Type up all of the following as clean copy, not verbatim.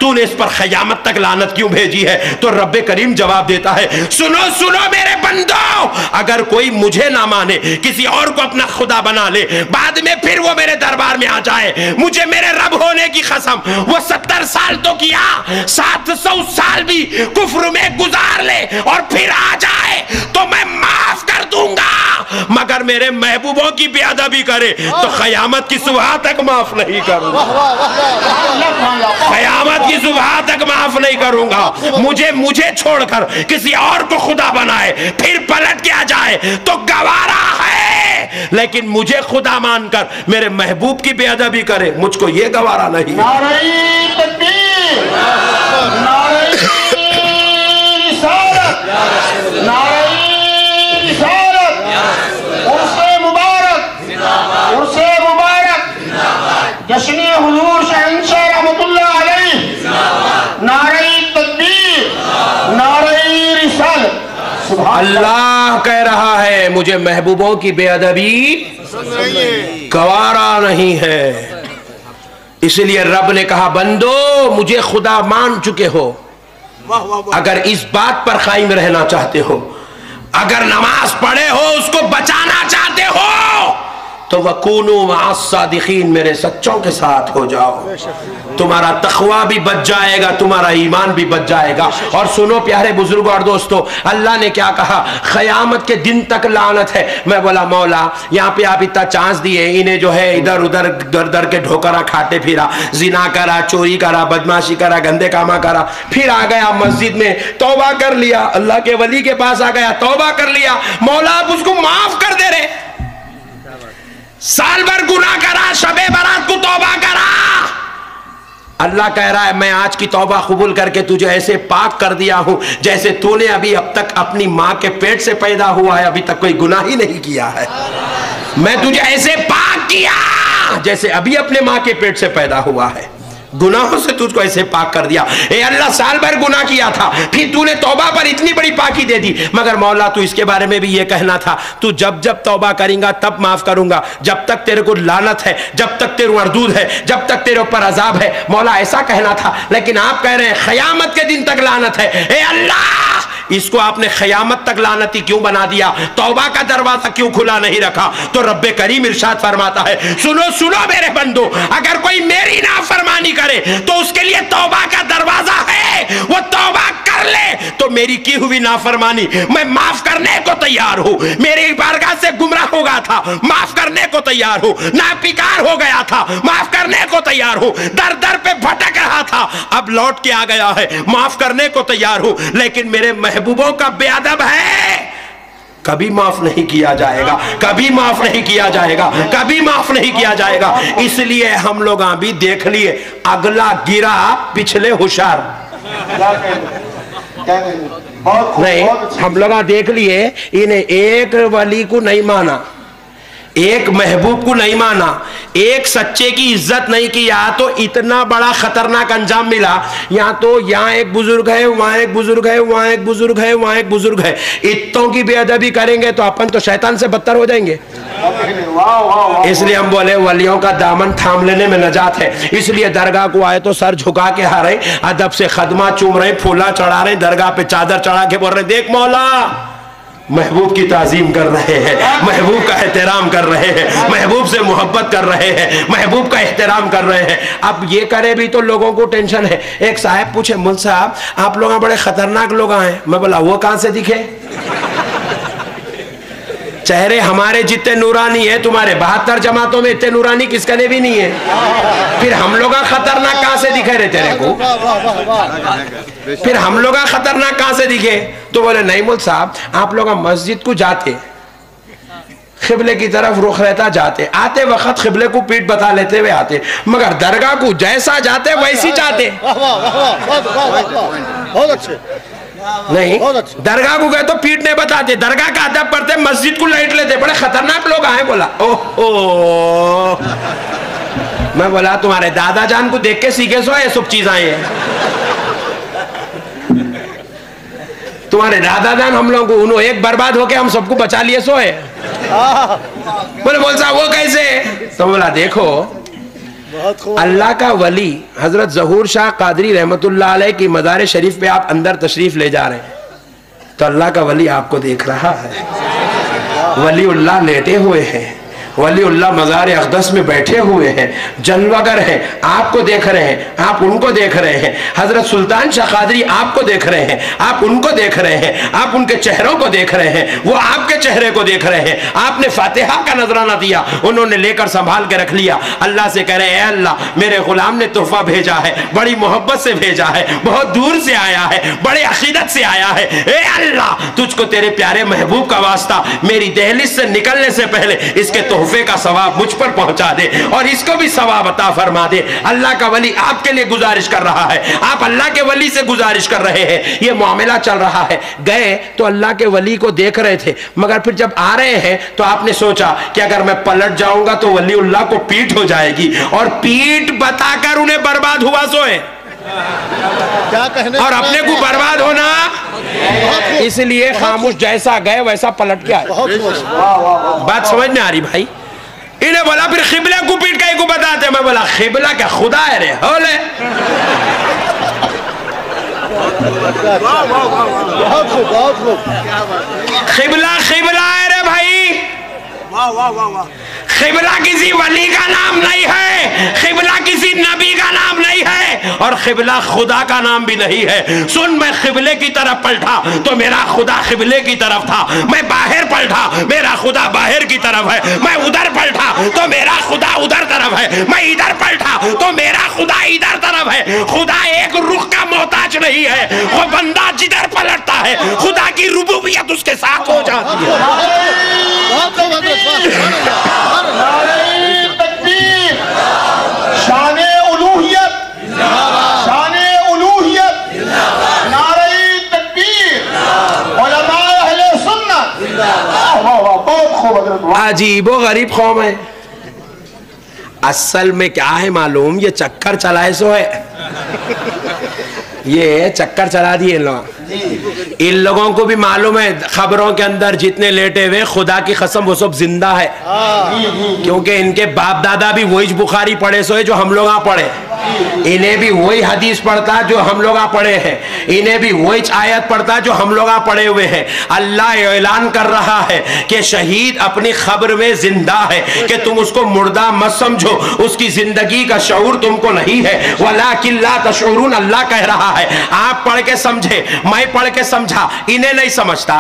तूने इस पर क़यामत तक लानत क्यों भेजी है? तो रब्बे करीम जवाब देता है, सुनो सुनो मेरे बंदो, अगर कोई मुझे ना माने, किसी और को अपना खुदा बना ले, बाद में फिर वो मेरे दरबार में आ जाए, मुझे मेरे रब होने की कसम, वो 70 साल तो किया, 700 साल भी कुफ्र में गुजार ले और फिर आ जाए तो मैं माफ कर दूंगा, मगर मेरे महबूबों की बेअदबी करे तो क़यामत की सुबह तक माफ नहीं करूंगा, क़यामत की सुबह तक माफ नहीं करूंगा। मुझे छोड़कर किसी और को खुदा बनाए फिर पलट के आ जाए तो गवारा है, लेकिन मुझे खुदा मानकर मेरे महबूब की बेअदबी करे, मुझको ये गवारा नहीं। नारे तकबीर, नारे रिसालत, नारे रिसालत, उर्से मुबारक, उर्से मुबारक, जश्न हुजूर शहंशाह रहमतुल्लाह अलैह, नारे तकबीर, नारे रिसालत। अल्लाह कह रहा है मुझे महबूबों की बेअदबी गवारा नहीं है, इसलिए रब ने कहा बंदो मुझे खुदा मान चुके हो, अगर इस बात पर कायम रहना चाहते हो, अगर नमाज पढ़े हो, उसको बचाना चाहते हो, तो वकूनु मअस-सादिकीन, मेरे सच्चों के साथ हो जाओ, तुम्हारा तक़वा भी बच जाएगा, तुम्हारा ईमान भी बच जाएगा। और सुनो प्यारे बुजुर्गों और दोस्तों, अल्लाह ने क्या कहा, क़यामत के दिन तक लानत है। मैं बोला मौला यहाँ पे आप इतना चांस दिए, इन्हें जो है इधर उधर दर दर के ढोकरा खाते फिरा, जिना करा, चोरी करा, बदमाशी करा, गंदे कामा करा, फिर आ गया मस्जिद में तौबा कर लिया, अल्लाह के वली के पास आ गया, तौबा कर लिया, मौला आप उसको माफ कर दे रहे, साल भर गुनाह करा, शबे बारात को तौबा करा, अल्लाह कह रहा है मैं आज की तौबा कबूल करके तुझे ऐसे पाक कर दिया हूं जैसे तूने अभी अब तक अपनी मां के पेट से पैदा हुआ है, अभी तक कोई गुनाह ही नहीं किया है, मैं तुझे ऐसे पाक किया जैसे अभी अपने मां के पेट से पैदा हुआ है, गुनाहों से तुझको ऐसे पाक कर दिया। ए अल्लाह साल भर गुनाह किया था, फिर तूने तौबा पर इतनी बड़ी पाकी दे दी, मगर मौला तू इसके बारे में भी ये कहना था, तू जब जब तौबा करेगा तब माफ करूंगा, जब तक तेरे को लानत है, जब तक तेरे मरदूद है, जब तक तेरे ऊपर अजाब है, मौला ऐसा कहना था। लेकिन आप कह रहे हैं क़यामत के दिन तक लानत है। ए अल्लाह इसको आपने क़यामत तक लानती क्यों बना दिया, तौबा का दरवाजा क्यों खुला नहीं रखा? तो रब्बे करीम इरशाद फरमाता है, सुनो सुनो मेरे बंदो, अगर कोई मेरी नाफरमानी करे तो उसके लिए तौबा का दरवाजा है, वो तौबा कर ले तो मेरी की हुई नाफरमानी मैं माफ करने को तैयार हूं, मेरी बारगाह से गुमराह हो गया था, माफ करने को तैयार हूं, नापिकार हो गया था, माफ करने को तैयार हूं, दर दर पे भटक रहा था, अब लौट के आ गया है, माफ करने को तैयार हूं, लेकिन मेरे महबूबों का बेअदब है, कभी माफ नहीं किया जाएगा, कभी माफ नहीं किया जाएगा, कभी माफ नहीं किया जाएगा। इसलिए हम लोग अभी देख लिए, अगला गिरा पिछले होशियार नहीं, हम लोग देख लिए, इन्हें एक वली को नहीं माना, एक महबूब को नहीं माना, एक सच्चे की इज्जत नहीं किया, तो इतना बड़ा खतरनाक अंजाम मिला। यहाँ तो यहाँ एक बुजुर्ग है, वहां एक बुजुर्ग है, वहां एक बुजुर्ग है, वहां एक बुजुर्ग है, इतनों की बेअदबी करेंगे तो अपन तो शैतान से बदतर हो जाएंगे। इसलिए हम बोले वलियों का दामन थाम लेने में नजात है। इसलिए दरगाह को आए तो सर झुका के आ रहे, अदब से खदमा चूम रहे, फूला चढ़ा रहे, दरगाह पे चादर चढ़ा के बोल रहे देख मौला महबूब की ताजीम कर रहे हैं, महबूब का एहतराम कर रहे हैं, महबूब से मोहब्बत कर रहे हैं, महबूब का एहतराम कर रहे हैं। अब ये करे भी तो लोगों को टेंशन है। एक साहब पूछे मुल साहब आप लोग बड़े खतरनाक लोग आए, मैं बोला वो कहां से दिखे, चेहरे हमारे जितने नूरानी है, तुम्हारे 72 जमातों में इतने नूरानी किसका ने भी नहीं है, फिर हम लोग खतरनाक कहां से दिखे रे तेरे को, फिर हम लोग खतरनाक कहां से दिखे? तो बोले नहीं मुल साहब आप लोग मस्जिद को जाते, खिबले की तरफ रुख रहता जाते, आते वक्त खिबले को पीठ बता लेते हुए आते, मगर दरगाह को जैसा जाते वैसी जाते। बहुत अच्छे। नहीं दरगाह को गए तो पीठ नहीं बताते, दरगाह का अदब पढ़ते, मस्जिद को लाइट लेते, बड़े खतरनाक लोग आए। बोला ओह, मैं बोला तुम्हारे दादा जान को देख के सीखे सो ये सब चीज आए हैं, तुम्हारे दादा जान हम लोग को उन्होंने एक बर्बाद होके हम सबको बचा लिए सोए। बोले बोल साहब वो कैसे? तो बोला देखो अल्लाह का वली हजरत ज़हूर शाह कादरी रहमतुल्लाह अलैह की मज़ार शरीफ पे आप अंदर तशरीफ ले जा रहे हैं तो अल्लाह का वली आपको देख रहा है। वलीउल्लाह लेटे हुए हैं, वलीउल्लाह मज़ार अक़दस में बैठे हुए हैं, जलवागर हैं, आपको देख रहे हैं, आप उनको देख रहे हैं। हजरत सुल्तान शाह कादरी आपको देख रहे हैं, आप उनको देख रहे हैं, आप उनके चेहरों को देख रहे हैं, वो आपके चेहरे को देख रहे हैं। आपने फातिहा का नजराना दिया, उन्होंने लेकर संभाल के रख लिया। अल्लाह से कह रहे हैं, अल्लाह मेरे गुलाम ने तोहफा भेजा है, बड़ी मोहब्बत से भेजा है, बहुत दूर से आया है, बड़े अकीदत से आया है। ए अल्लाह, तुझको तेरे प्यारे महबूब का वास्ता, मेरी दहलीज से निकलने से पहले इसके तोहफे का सवाब मुझ पर पहुंचा दे और इसको भी सवाब अता फरमा दे। अल्लाह का वली आपके लिए गुजारिश कर रहा है, आप अल्लाह के वली से गुजारिश कर रहे हैं। ये मामला चल रहा है। गए तो अल्लाह के वली को देख रहे थे, मगर फिर जब आ रहे हैं तो आपने सोचा कि अगर मैं पलट जाऊंगा तो वलीउल्लाह को पीठ हो जाएगी और पीठ बताकर उन्हें बर्बाद हुआ सोए क्या कहने और अपने को बर्बाद होना, इसलिए खामोश, जैसा गए वैसा पलट के आए। बात समझ में आ रही भाई? इन्हें बोला फिर खिबला को पीट के को बताते। मैं बोला खिबला क्या खुदा है रे होले। खिबला खिबला है रे भाई, खिबला किसी वली का नाम नहीं है, खिबला किसी नबी का नाम नहीं है और खिबला खुदा का नाम भी नहीं है। सुन, मैं खिबले की तरफ पलटा तो मेरा खुदा खिबले की तरफ था, मैं बाहर पलटा मेरा खुदा बाहर की तरफ है, मैं उधर पलटा तो मेरा खुदा उधर तरफ है, मैं इधर पलटा तो मेरा खुदा इधर तरफ है। खुदा एक रुख का मोहताज नहीं है, वो बंदा जिधर पलटता है खुदा की रुबूबियत उसके साथ हो जाती है। तकबीर, शाने उलूहियत, शाने उलूहियत, नारे तकबीर, उलमाए अहले सुन्नत। बहुत खूब हज़रत। अजीबो गरीब कौम है। असल में क्या है मालूम, ये चक्कर चलाए सो है, ये चक्कर चला दिए लोग। इन लोगों को भी मालूम है खबरों के अंदर जितने लेटे हुए, खुदा की कसम वो सब जिंदा है, क्योंकि इनके बाप दादा भी वही बुखारी पढ़े सो है जो हम लोग पढ़े, इन्हें भी वही हदीस पढ़ता जो हम लोग पढ़े हैं, इन्हें भी वही आयत पढ़ता जो हम लोग पढ़े हुए हैं। अल्लाह ऐलान कर रहा है कि शहीद अपनी खबर में जिंदा है, कि तुम उसको मुर्दा मत समझो, उसकी जिंदगी का शऊर तुमको नहीं है। वलाकिन ला तशऊरून, अल्लाह कह रहा है आप पढ़ के समझे, मैं पढ़ के समझा, इन्हें नहीं समझता,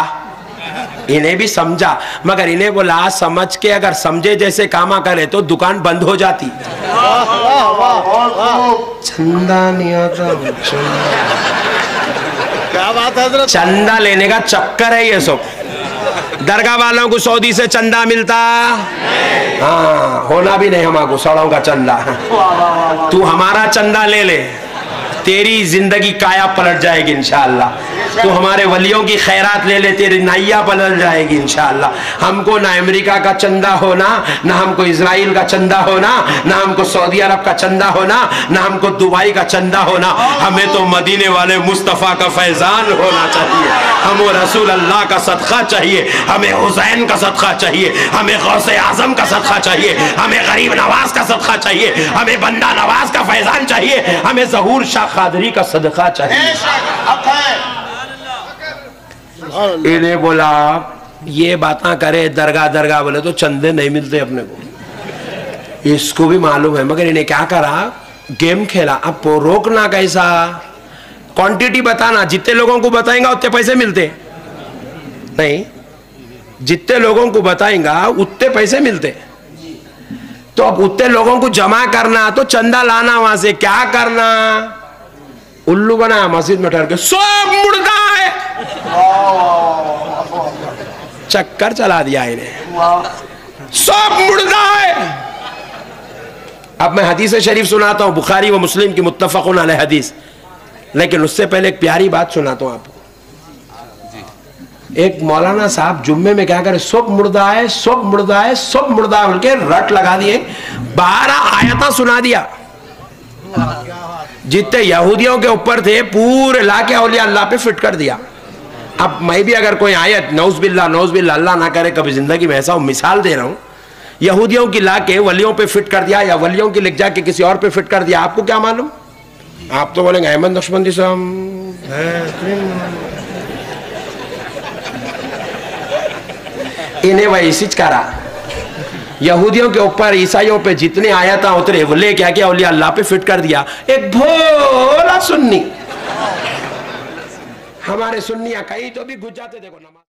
इन्हें भी समझा, मगर इन्हें बोला समझ के अगर समझे जैसे कामा करे तो दुकान बंद हो जाती। चंदा नहीं आता, क्या बात है? चंदा लेने का चक्कर है ये सब। दरगाह वालों को सऊदी से चंदा मिलता, हाँ होना भी नहीं हमारे सड़ों का चंदा। तू हमारा चंदा ले ले, तेरी जिंदगी काया पलट जाएगी इंशाअल्लाह। तो हमारे वलियों की खैरात ले ले, तेरी नैया बदल जाएगी इंशाअल्लाह। हमको ना अमेरिका का चंदा होना, ना हमको इजराइल का चंदा होना, ना हमको सऊदी अरब का चंदा होना, ना हमको दुबई का चंदा होना। हमें तो मदीने वाले मुस्तफ़ा का फैजान होना चाहिए, हमें रसूल अल्लाह का सदका चाहिए, हमें हुसैन का सदका चाहिए, हमें गौसे आजम का सदका चाहिए, हमें गरीब नवाज का सदका चाहिए, हमें बंदा नवाज का फैजान चाहिए, हमें ज़हूर शाह कादरी का सदका चाहिए। इन्हें बोला ये बातें करे दरगाह दरगाह, बोले तो चंदे नहीं मिलते अपने को, इसको भी मालूम है, मगर इन्हें क्या करा, गेम खेला। अब रोकना कैसा, क्वांटिटी बताना, जितने लोगों को बताएंगा उतने पैसे मिलते नहीं, जितने लोगों को बताएंगा उतने पैसे मिलते। तो अब उतने लोगों को जमा करना तो चंदा लाना, वहां से क्या करना, उल्लू बना मस्जिद में ठहर के सब मुर्दा है, चक्कर चला दिया इन्हें, सब मुर्दा है। अब मैं हदीस शरीफ सुनाता हूं, बुखारी व मुस्लिम की मुत्तफक़ुन अलैह हदीस, लेकिन उससे पहले एक प्यारी बात सुनाता हूं आपको। एक मौलाना साहब जुम्मे में क्या करे, सब मुर्दा है, सब मुर्दा है, सब मुर्दा है बोल के रट लगा दिए, 12 आयता सुना दिया। जितने यहूदियों के ऊपर थे पूरे लाके औलिया अल्लाह पे फिट कर दिया। अब मैं भी अगर कोई आयत नौज़ बिल्लाह अल्लाह ना करे कभी जिंदगी में ऐसा मिसाल दे रहा हूं यहूदियों की ला के वलियों पे फिट कर दिया या वलियों की लिख जाके किसी और पे फिट कर दिया, आपको क्या मालूम? आप तो बोलेंगे अहमद नक्शबंदी साहब इन्हें वही सिचकारा। यहूदियों के ऊपर ईसाइयों पे जितने आयता उतरे वो ले क्या किया, औलिया अल्लाह पे फिट कर दिया। एक भोला सुन्नी, हमारे सुन्नियां कहीं तो भी घुस जाते, देखो नमाज